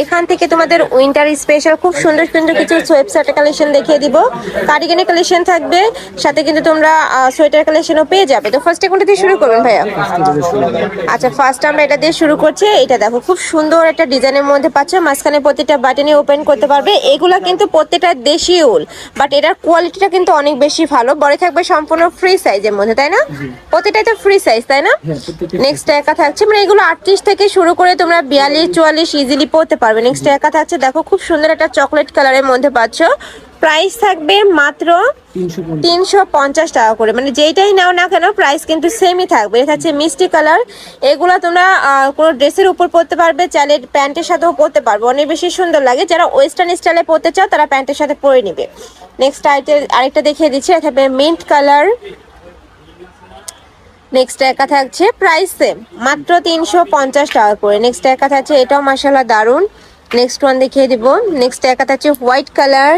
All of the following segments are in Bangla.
এখান থেকে তোমাদের উইন্টার স্পেশাল খুব সুন্দর সুন্দর কিছু সোয়েবশার্টের কালেকশন দেখিয়ে দিব, কার্ডিগানের কালেকশন থাকবে, সাথে কিন্তু তোমরা সোয়েটার কালেকশনও পেয়ে যাবে। তো ফার্স্টে কোনটা দিয়ে শুরু করবেন ভাইয়া? আচ্ছা, ফার্স্ট আমরা এটা দিয়ে শুরু করছি। এটা দেখো খুব সুন্দর একটা ডিজাইনের মধ্যে পাচ্ছ, মাঝখানে প্রত্যেকটা বাটনে ওপেন করতে পারবে। এগুলা কিন্তু প্রত্যেকটা দেশি উল, বাট এটার কোয়ালিটিটা কিন্তু অনেক বেশি ভালো। বড় থাকবে সম্পূর্ণ ফ্রি সাইজের মধ্যে, তাই না? প্রত্যেকটাই তো ফ্রি সাইজ, তাই না? নেক্সট একা থাকছে, মানে এগুলো 38 থেকে শুরু করে তোমরা 42 44 ইজিলি পড়তে পারবে। নেক্সট একা থাকছে, দেখো খুব সুন্দর একটা চকলেট কালারের মধ্যে পাচ্ছ। প্রাইস থাকবে মাত্র 350 টাকা করে, মানে যেইটাই নাও না কেন প্রাইস কিন্তু সেমই থাকবে। এটা হচ্ছে মিষ্টি কালার, এগুলো তোমরা কোনো ড্রেসের উপর পরতে পারবে, চাইলে প্যান্টের সাথেও পরতে পারবে, অনেক বেশি সুন্দর লাগে। যারা ওয়েস্টার্ন স্টাইলে পরতে চাও তারা প্যান্টের সাথে পরে নিবে। নেক্সট আরেকটা দেখিয়ে দিচ্ছি, এটা হবে মিন্ট কালার। নেক্সট একা থাকছে, প্রাইস সেম মাত্র 350 টাকা করে। নেক্সট একা থাকছে, এটাও মাশাআল্লাহ দারুন। নেক্সট ওয়ান দেখিয়ে দিব। নেক্সট একা থাকছে হোয়াইট কালার।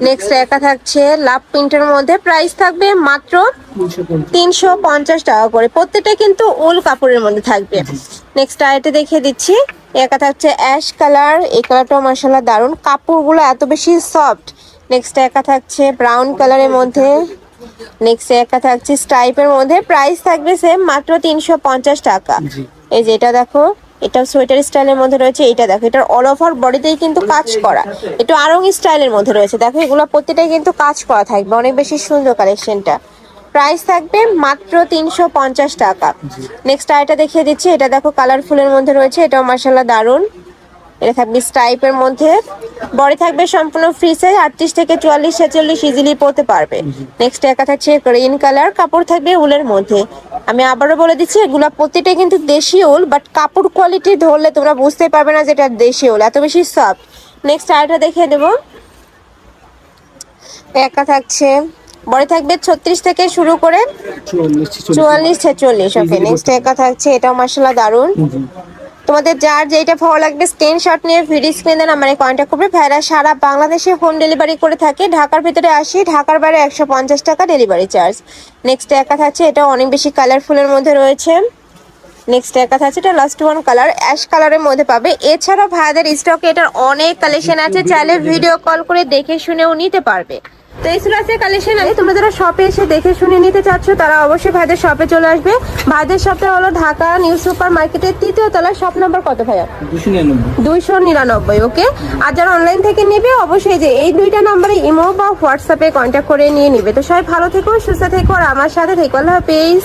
নেক্সট একা থাকছে লাভ প্রিন্টের মধ্যে, প্রাইস থাকবে মাত্র 350 টাকা করে। প্রত্যেকটা কিন্তু উল কাপড়ের মধ্যে থাকবে। নেক্সট আরেকটা দেখিয়ে দিচ্ছি, একা থাকছে অ্যাশ কালার। এই কালারটাও মাশাআল্লাহ দারুন, কাপড়গুলো এত বেশি সফট। নেক্সট একা থাকছে ব্রাউন কালারের মধ্যে। নেক্সট একা থাকছে স্ট্রাইপের মধ্যে, প্রাইস থাকবে সেম মাত্র 350 টাকা। এই যে এটা দেখো, এটা সোয়েটার স্টাইলের মধ্যে রয়েছে। এটা দেখো, এটার অল ওভার বডিতেই কিন্তু কাজ করা, একটু আরং স্টাইলের মধ্যে রয়েছে। দেখো এগুলো প্রত্যেকটাই কিন্তু কাজ করা থাকবে, অনেক বেশি সুন্দর কালেকশনটা। প্রাইস থাকবে মাত্র 350 টাকা। নেক্সট আরেকটা দেখিয়ে দিচ্ছি, এটা দেখো কালারফুলের মধ্যে রয়েছে, এটাও মাশাআল্লাহ দারুন। এটা থাকবে স্ট্রাইপের মধ্যে, বডি থাকবে সম্পূর্ণ ফ্রি সাইজ, 38 থেকে 44 46 ইজিলি পরতে পারবে। নেক্সট একা থাকছে গ্রিন কালার, কাপড় থাকবে উলের মধ্যে। আমি আবারও বলে দিচ্ছি, এগুলা প্রত্যেকটা কিন্তু দেশি উল, বাট কাপড় কোয়ালিটি ধরলে তোমরা বুঝতে পারবে না যে এটা দেশি উল, এত বেশি সফট। নেক্সট আরেকটা দেখিয়ে দেবো, একা থাকছে, বডি থাকবে 36 থেকে শুরু করে 44 46। ওকে, নেক্সট একা থাকছে, এটাও মাশাআল্লাহ দারুন। তোমাদের যার যেটা ভালো লাগবে স্ক্রিনশট নিয়ে ভিডিও স্ক্রিনে নাম্বারে কন্ট্যাক্ট করবে। ভাইরা সারা বাংলাদেশে হোম ডেলিভারি করে থাকে, ঢাকার ভিতরে 80, ঢাকার বাইরে 150 টাকা ডেলিভারি চার্জ। নেক্সট একা থাকছে, এটা অনেক বেশি কালারফুলের মধ্যে রয়েছে। নেক্সট একা থাকছে, এটা লাস্ট ওয়ান কালার অ্যাশ কালারের মধ্যে পাবে। এছাড়াও ভাইদের স্টকে এটার অনেক কালেকশন আছে, চাইলে ভিডিও কল করে দেখে শুনেও নিতে পারবে। তো এই ছিল আজকে কালেকশন। তোমরা যারা শপে এসে দেখে শুনে নিতে চাচ্ছ তারা অবশ্যই ভাইদের শপে চলে আসবে। ভাইদের শপটা হলো ঢাকা নিউ সুপার মার্কেটের 3য় তলায়, শপ নাম্বার কত ভাইয়া? 299। ওকে, আর যারা অনলাইন থেকে নেবে অবশ্যই যে এই দুইটা নাম্বারে ইমো বা হোয়াটসঅ্যাপে কন্ট্যাক্ট করে নিয়ে নিবে। তো সবাই ভালো থেকো, সুস্থ থেকো, আর আমার সাথে থেকো। আল্লাহ হাফেজ।